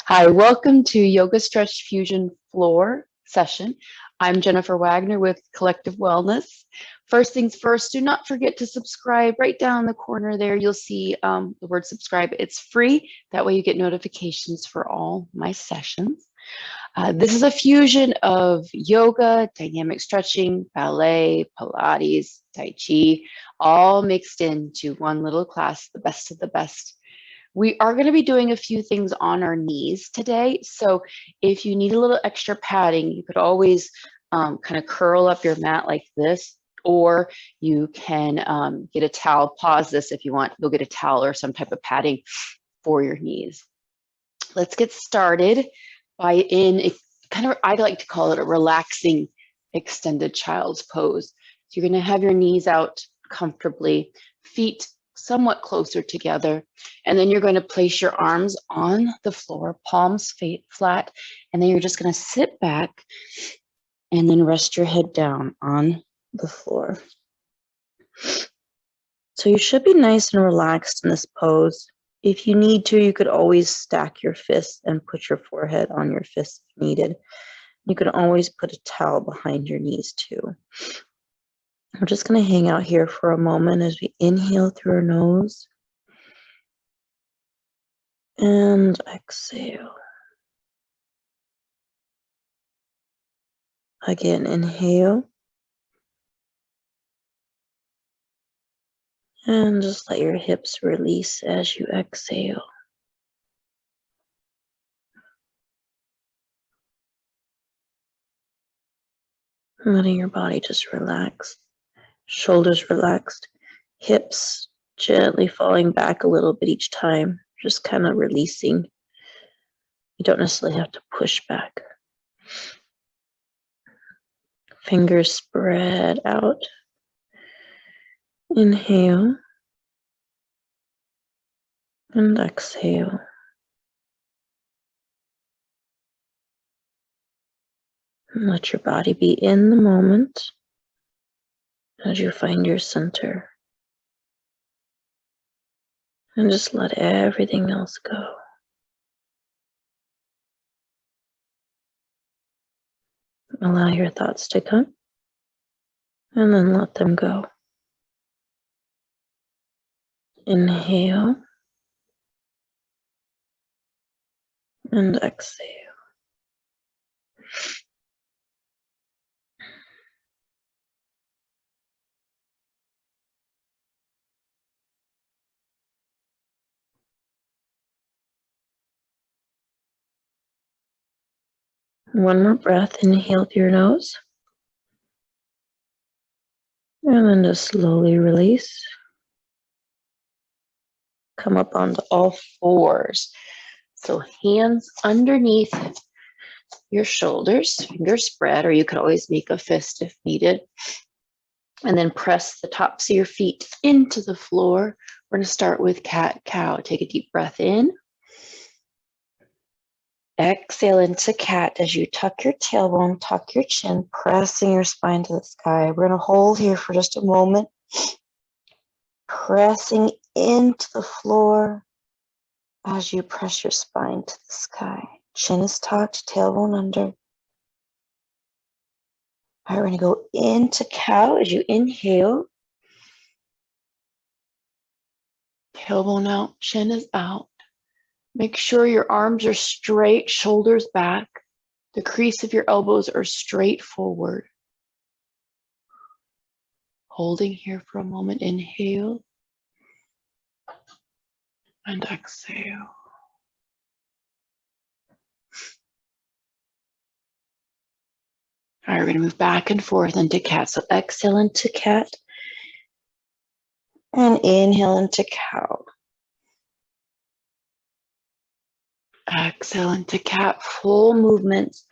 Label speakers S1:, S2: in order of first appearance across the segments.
S1: Hi, welcome to Yoga Stretch Fusion Floor session. I'm Jennifer Wagner with Collective Wellness. First things first, do not forget to subscribe. Right down in the corner there, you'll see the word subscribe. It's free. That way you get notifications for all my sessions. This is a fusion of yoga, dynamic stretching, ballet, Pilates, Tai Chi, all mixed into one little class, the best of the best. We are going to be doing a few things on our knees today. So if you need a little extra padding, you could always kind of curl up your mat like this, or you can get a towel. Pause this if you want. Go get a towel or some type of padding for your knees. Let's get started by I like to call it a relaxing extended child's pose. So you're going to have your knees out comfortably, feet somewhat closer together, and then you're going to place your arms on the floor, palms flat, and then you're just going to sit back and then rest your head down on the floor. So you should be nice and relaxed in this pose. If you need to, you could always stack your fists and put your forehead on your fists if needed. You can always put a towel behind your knees too. We're just going to hang out here for a moment as we inhale through our nose and exhale. Again, inhale and just let your hips release as you exhale. Letting your body just relax. Shoulders relaxed, hips gently falling back a little bit each time, just kind of releasing. You don't necessarily have to push back. Fingers spread out. Inhale and exhale. And let your body be in the moment as you find your center. And just let everything else go. Allow your thoughts to come and then let them go. Inhale and exhale. One more breath. Inhale through your nose. And then just slowly release. Come up onto all fours. So hands underneath your shoulders, fingers spread, or you could always make a fist if needed. And then press the tops of your feet into the floor. We're going to start with cat-cow. Take a deep breath in. Exhale into cat as you tuck your tailbone, tuck your chin, pressing your spine to the sky. We're going to hold here for just a moment, pressing into the floor as you press your spine to the sky. Chin is tucked, tailbone under. All right, we're going to go into cow as you inhale. Tailbone out, chin is out. Make sure your arms are straight, shoulders back. The crease of your elbows are straight forward. Holding here for a moment. Inhale and exhale. All right, we're going to move back and forth into cat. So exhale into cat and inhale into cow. Exhale into cat. Full movements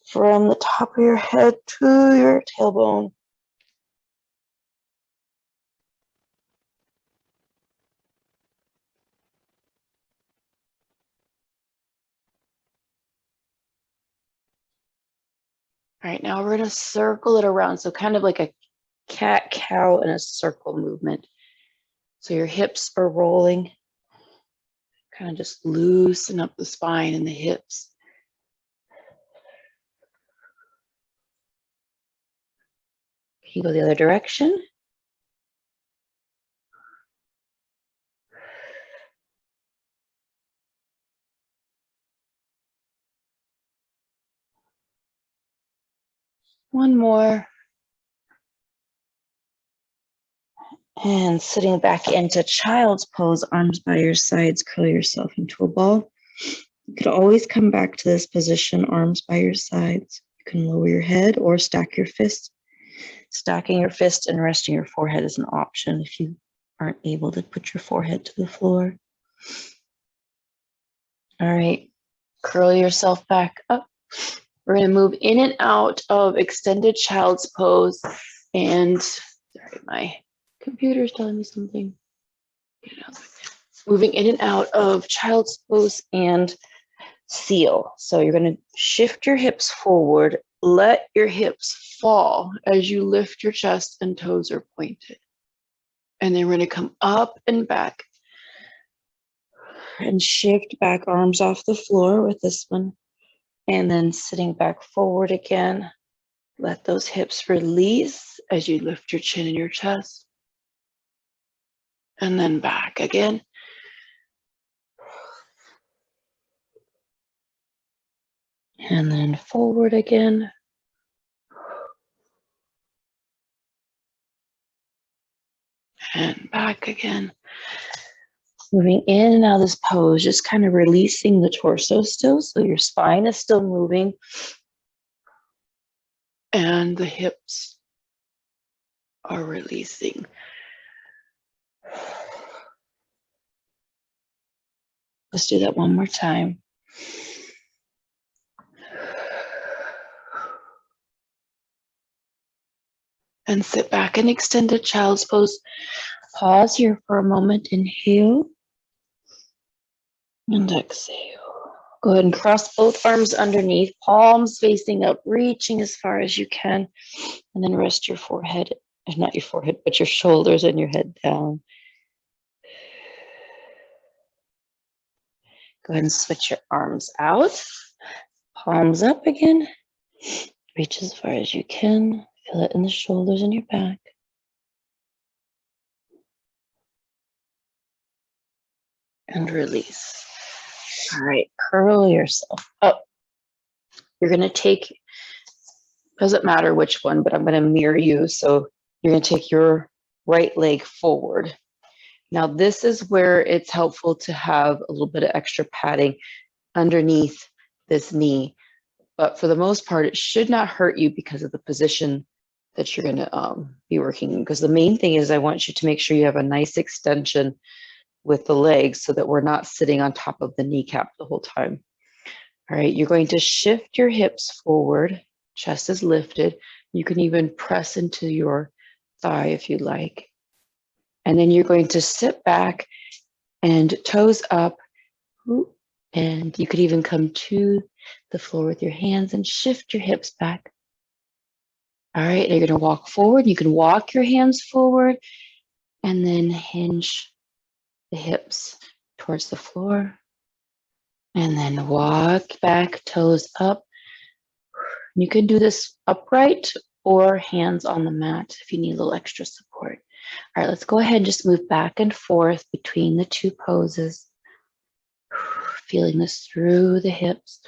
S1: from the top of your head to your tailbone. All right, now we're going to circle it around. So kind of like a cat-cow in a circle movement. So your hips are rolling. Kind of just loosen up the spine and the hips. You go the other direction. One more. And sitting back into child's pose, arms by your sides, curl yourself into a ball. You could always come back to this position, arms by your sides. You can lower your head or stack your fists. Stacking your fist and resting your forehead is an option if you aren't able to put your forehead to the floor. All right, curl yourself back up. We're going to move in and out of extended child's pose. And sorry, my computer's telling me something. Moving in and out of child's pose and seal. So you're going to shift your hips forward. Let your hips fall as you lift your chest and toes are pointed. And then we're going to come up and back and shift back, arms off the floor with this one. And then sitting back forward again. Let those hips release as you lift your chin and your chest. And then back again. And then forward again. And back again. Moving in and out of this pose, just kind of releasing the torso still, so your spine is still moving. And the hips are releasing. Let's do that one more time. And sit back in extended child's pose. Pause here for a moment. Inhale. And exhale. Go ahead and cross both arms underneath, palms facing up, reaching as far as you can. And then rest your forehead, not your forehead, but your shoulders and your head down. Go ahead and switch your arms out. Palms up again. Reach as far as you can. Feel it in the shoulders and your back. And release. All right, curl yourself up. You're going to take, doesn't matter which one, but I'm going to mirror you. So you're going to take your right leg forward. Now, this is where it's helpful to have a little bit of extra padding underneath this knee. But for the most part, it should not hurt you because of the position that you're going to be working in. Because the main thing is I want you to make sure you have a nice extension with the legs so that we're not sitting on top of the kneecap the whole time. All right, you're going to shift your hips forward, chest is lifted. You can even press into your thigh if you like. And then you're going to sit back and toes up. And you could even come to the floor with your hands and shift your hips back. All right, you're going to walk forward. You can walk your hands forward and then hinge the hips towards the floor. And then walk back, toes up. You can do this upright or hands on the mat if you need a little extra support. All right, let's go ahead and just move back and forth between the two poses. Feeling this through the hips.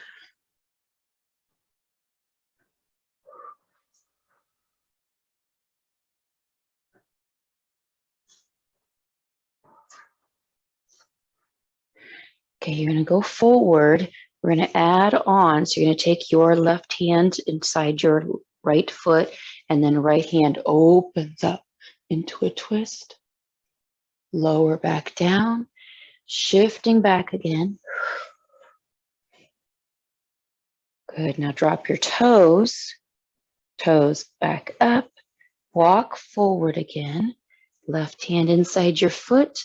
S1: Okay, you're going to go forward. We're going to add on. So you're going to take your left hand inside your right foot, and then right hand opens up into a twist. Lower back down, shifting back again. Good. Now drop your toes. Toes back up. Walk forward again. Left hand inside your foot,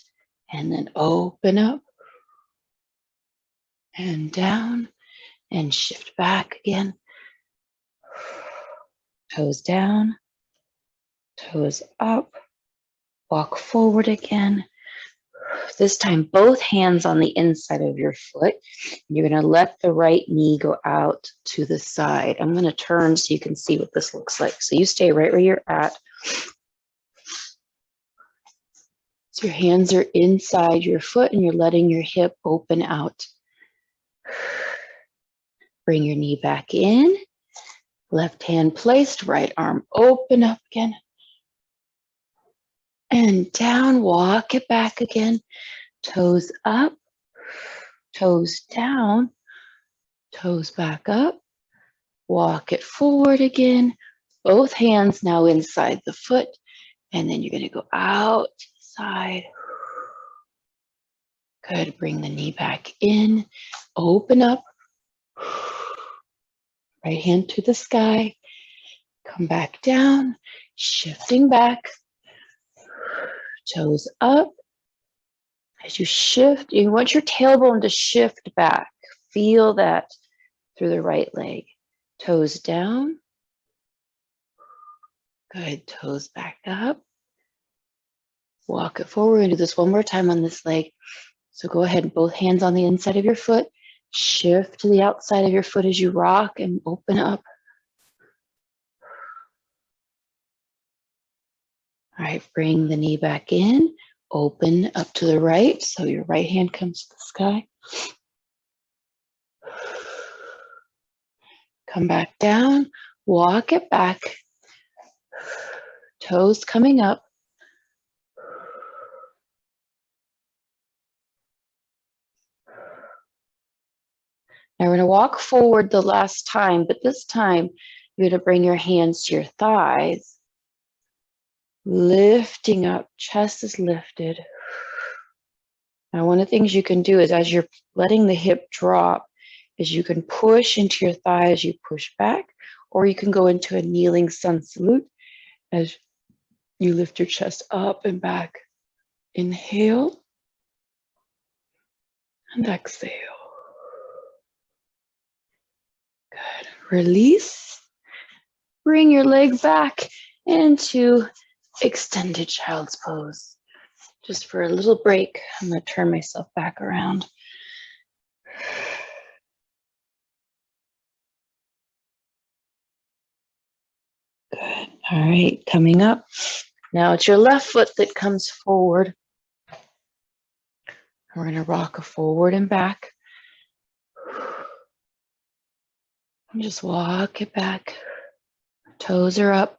S1: and then open up. And down, and shift back again. Toes down, toes up, walk forward again, This time, both hands on the inside of your foot. You're going to let the right knee go out to the side. I'm going to turn so you can see what this looks like. So you stay right where you're at. So your hands are inside your foot and you're letting your hip open out. Bring your knee back in. Left hand placed, right arm open up again. And down, walk it back again. Toes up, toes down, toes back up. Walk it forward again. Both hands now inside the foot. And then you're going to go out to the side. Good. Bring the knee back in. Open up. Right hand to the sky. Come back down. Shifting back. Toes up. As you shift, you want your tailbone to shift back. Feel that through the right leg. Toes down. Good. Toes back up. Walk it forward. We're going to do this one more time on this leg. So go ahead, both hands on the inside of your foot. Shift to the outside of your foot as you rock and open up. All right, bring the knee back in. Open up to the right. So your right hand comes to the sky. Come back down. Walk it back. Toes coming up. Now we're going to walk forward the last time, but this time you're going to bring your hands to your thighs. Lifting up, chest is lifted. Now one of the things you can do is as you're letting the hip drop, is you can push into your thigh as you push back, or you can go into a kneeling sun salute as you lift your chest up and back. Inhale and exhale. Good. Release. Bring your leg back into extended child's pose. Just for a little break, I'm going to turn myself back around. Good. All right, coming up. Now it's your left foot that comes forward. We're going to rock forward and back. And just walk it back. Toes are up.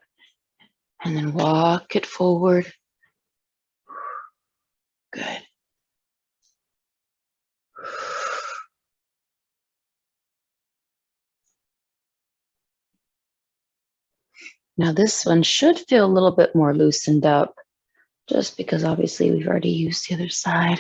S1: And then walk it forward. Good. Now this one should feel a little bit more loosened up, just because obviously we've already used the other side.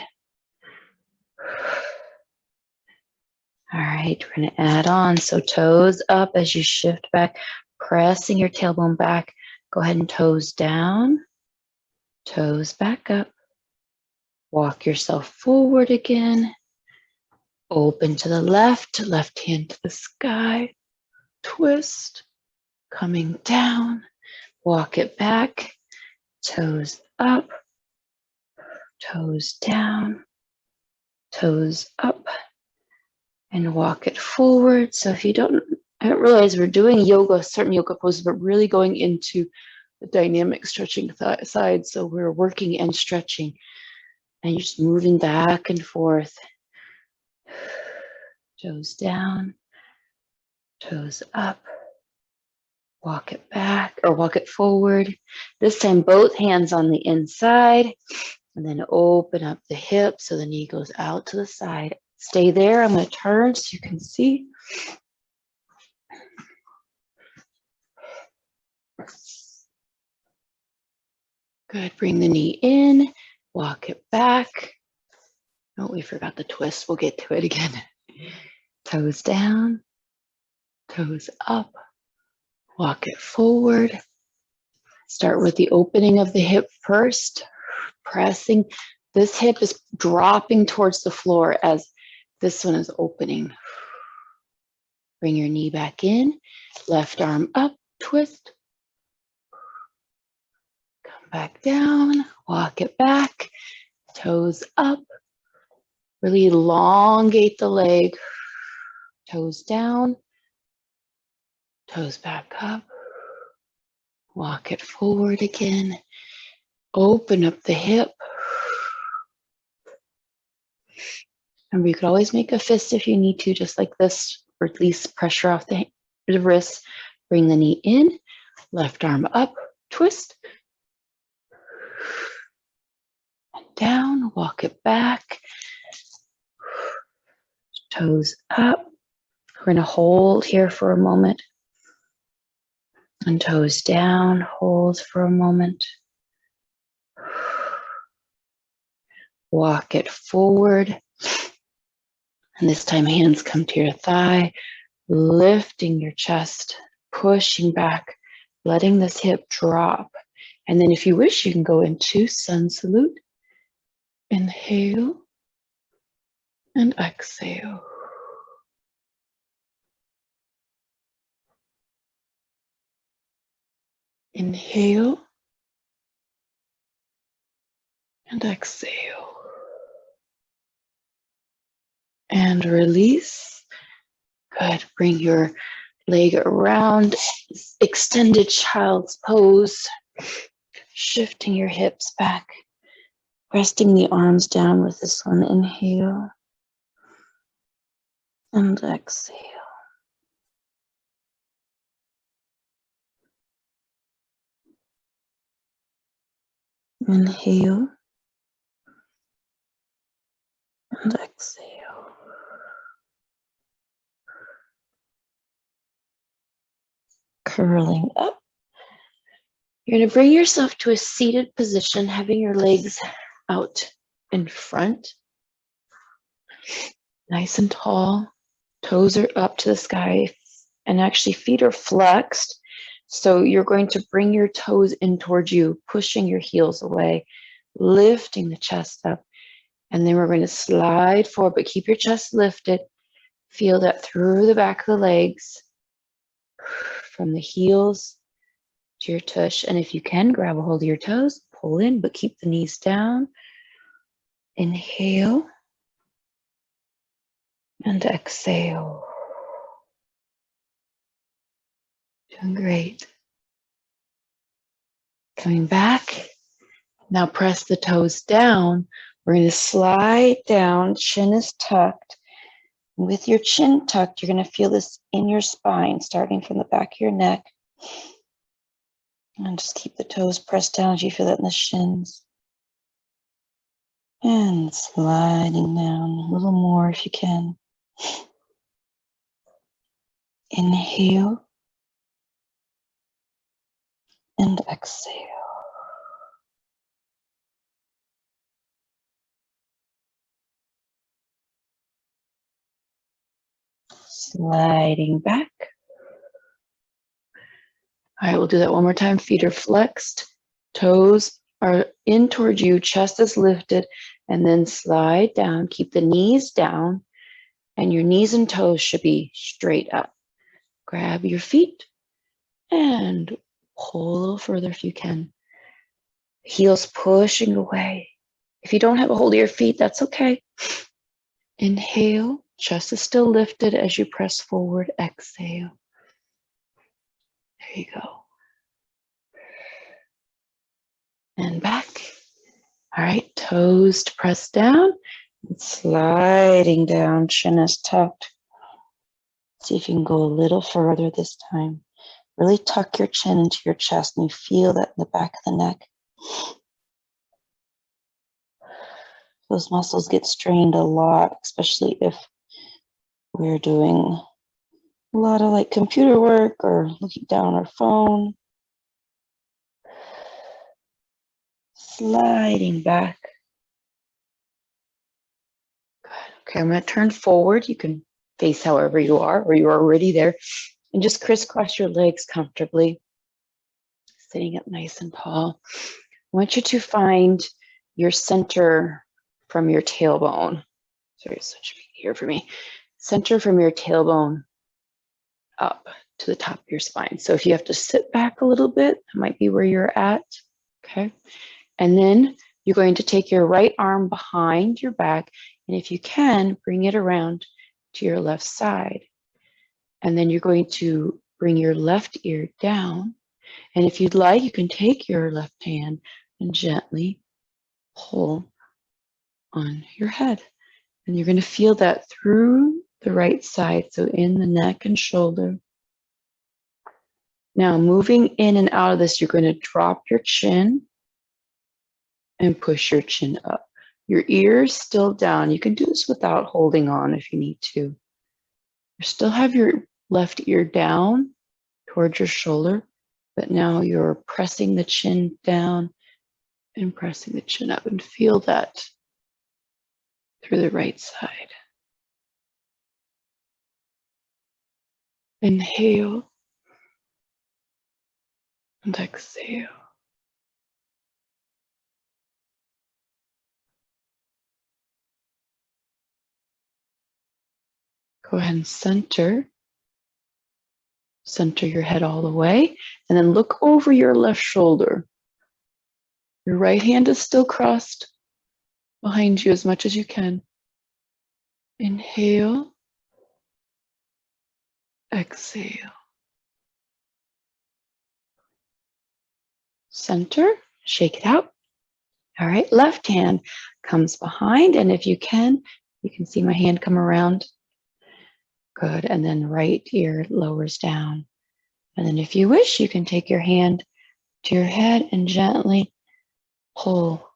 S1: All right, we're going to add on. So toes up as you shift back, pressing your tailbone back. Go ahead and toes down, toes back up. Walk yourself forward again. Open to the left hand to the sky. Twist, coming down. Walk it back, toes up, toes down, toes up, and walk it forward. So if you don't realize we're doing yoga, certain yoga poses, but really going into the dynamic stretching side. So we're working and stretching, and you're just moving back and forth. Toes down, toes up. Walk it back or walk it forward. This time, both hands on the inside, and then open up the hip so the knee goes out to the side. Stay there. I'm going to turn so you can see. Good. Bring the knee in. Walk it back. Oh, we forgot the twist. We'll get to it again. Toes down. Toes up. Walk it forward. Start with the opening of the hip first. Pressing. This hip is dropping towards the floor as this one is opening. Bring your knee back in. Left arm up. Twist. Come back down. Walk it back. Toes up. Really elongate the leg. Toes down. Toes back up. Walk it forward again. Open up the hip. Remember, you could always make a fist if you need to, just like this, or at least pressure off the wrist. Bring the knee in, left arm up, twist. And down, walk it back. Toes up. We're going to hold here for a moment. And toes down, hold for a moment. Walk it forward. And this time hands come to your thigh, lifting your chest, pushing back, letting this hip drop. And then if you wish, you can go into sun salute. Inhale and exhale. Inhale and exhale. And release. Good. Bring your leg around, extended child's pose, shifting your hips back, resting the arms down with this one. Inhale and exhale. Inhale and exhale. Curling up. You're going to bring yourself to a seated position, having your legs out in front. Nice and tall. Toes are up to the sky, and actually feet are flexed. So you're going to bring your toes in towards you, pushing your heels away, lifting the chest up. And then we're going to slide forward, but keep your chest lifted. Feel that through the back of the legs, from the heels to your tush. And if you can, grab a hold of your toes, pull in, but keep the knees down. Inhale and exhale. Doing great. Coming back. Now press the toes down. We're going to slide down, chin is tucked. With your chin tucked, you're going to feel this in your spine, starting from the back of your neck. And just keep the toes pressed down as you feel that in the shins. And sliding down a little more if you can. Inhale and exhale. Sliding back. All right, we'll do that one more time. Feet are flexed, toes are in towards you, chest is lifted, and then slide down. Keep the knees down, and your knees and toes should be straight up. Grab your feet and pull a little further if you can. Heels pushing away. If you don't have a hold of your feet, that's okay. Inhale, chest is still lifted as you press forward. Exhale. There you go. And back. All right, toes to press down. And sliding down, chin is tucked. See if you can go a little further this time. Really tuck your chin into your chest and you feel that in the back of the neck. Those muscles get strained a lot, especially if we're doing a lot of like computer work or looking down our phone. Sliding back. Good. Okay, I'm going to turn forward. You can face however you are, or you're already there. And just crisscross your legs comfortably. Sitting up nice and tall. I want you to find your center from your tailbone. Sorry, switch here for me. Center from your tailbone up to the top of your spine. So if you have to sit back a little bit, that might be where you're at. Okay. And then You're going to take your right arm behind your back, and if you can, bring it around to your left side. And then you're going to bring your left ear down. And if you'd like, you can take your left hand and gently pull on your head. And you're going to feel that through the right side, so in the neck and shoulder. Now, moving in and out of this, you're going to drop your chin and push your chin up. Your ears still down. You can do this without holding on if you need to. You still have your left ear down towards your shoulder, but now you're pressing the chin down and pressing the chin up, and feel that through the right side. Inhale and exhale. Go ahead and center. Center your head all the way, and then look over your left shoulder. Your right hand is still crossed behind you as much as you can. Inhale, exhale. Center, shake it out. All right, left hand comes behind, and if you can see my hand come around. Good, and then right ear lowers down. And then if you wish, you can take your hand to your head and gently pull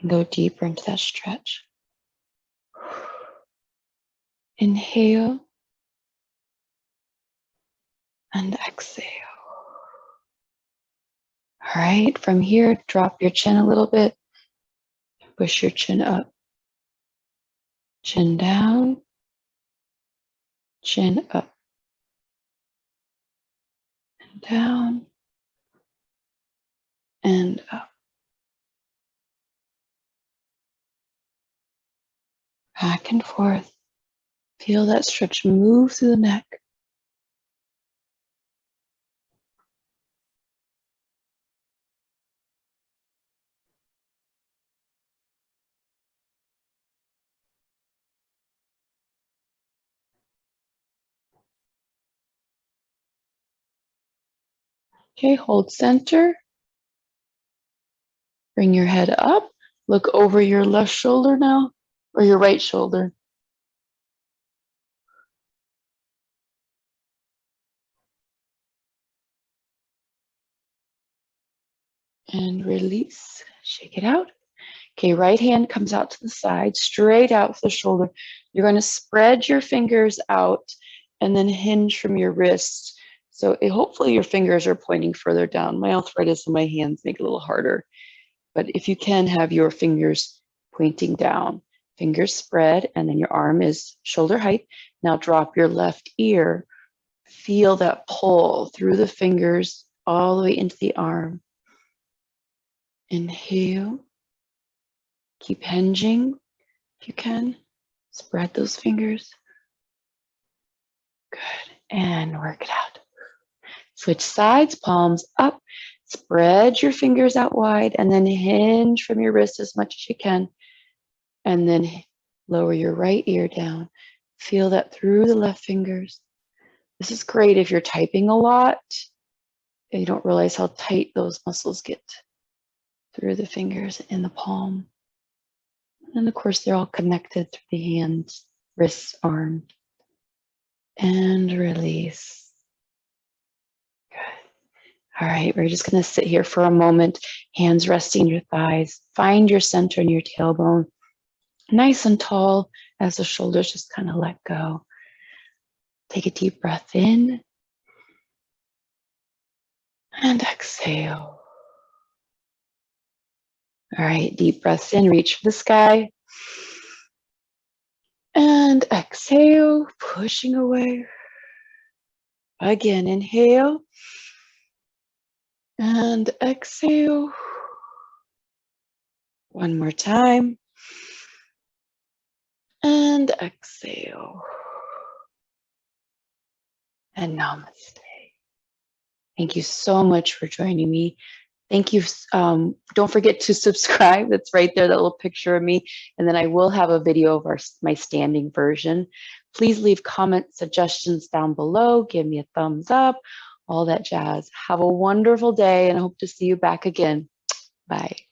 S1: and go deeper into that stretch. Inhale and exhale. All right, from here, drop your chin a little bit. Push your chin up. Chin down. Chin up. And down. And up. Back and forth. Feel that stretch move through the neck. Okay, hold center. Bring your head up. Look over your left shoulder now, or your right shoulder. And release. Shake it out. Okay, right hand comes out to the side, straight out for the shoulder. You're going to spread your fingers out and then hinge from your wrists. So hopefully your fingers are pointing further down. My arthritis in my hands make it a little harder. But if you can have your fingers pointing down, fingers spread, and then your arm is shoulder height. Now drop your left ear. Feel that pull through the fingers all the way into the arm. Inhale. Keep hinging if you can. Spread those fingers. Good. And work it out. Switch sides, palms up. Spread your fingers out wide and then hinge from your wrist as much as you can. And then lower your right ear down. Feel that through the left fingers. This is great if you're typing a lot and you don't realize how tight those muscles get through the fingers in the palm. And of course, they're all connected through the hands, wrists, arm. And release. Good. All right, we're just going to sit here for a moment, hands resting your thighs. Find your center in your tailbone, nice and tall as the shoulders just kind of let go. Take a deep breath in and exhale. All right, deep breaths in, reach for the sky. And exhale, pushing away. Again, inhale. And exhale. One more time. And exhale. And namaste. Thank you so much for joining me. Thank you. Don't forget to subscribe. That's right there, that little picture of me. And then I will have a video of my standing version. Please leave comments, suggestions down below. Give me a thumbs up, all that jazz. Have a wonderful day, and I hope to see you back again. Bye.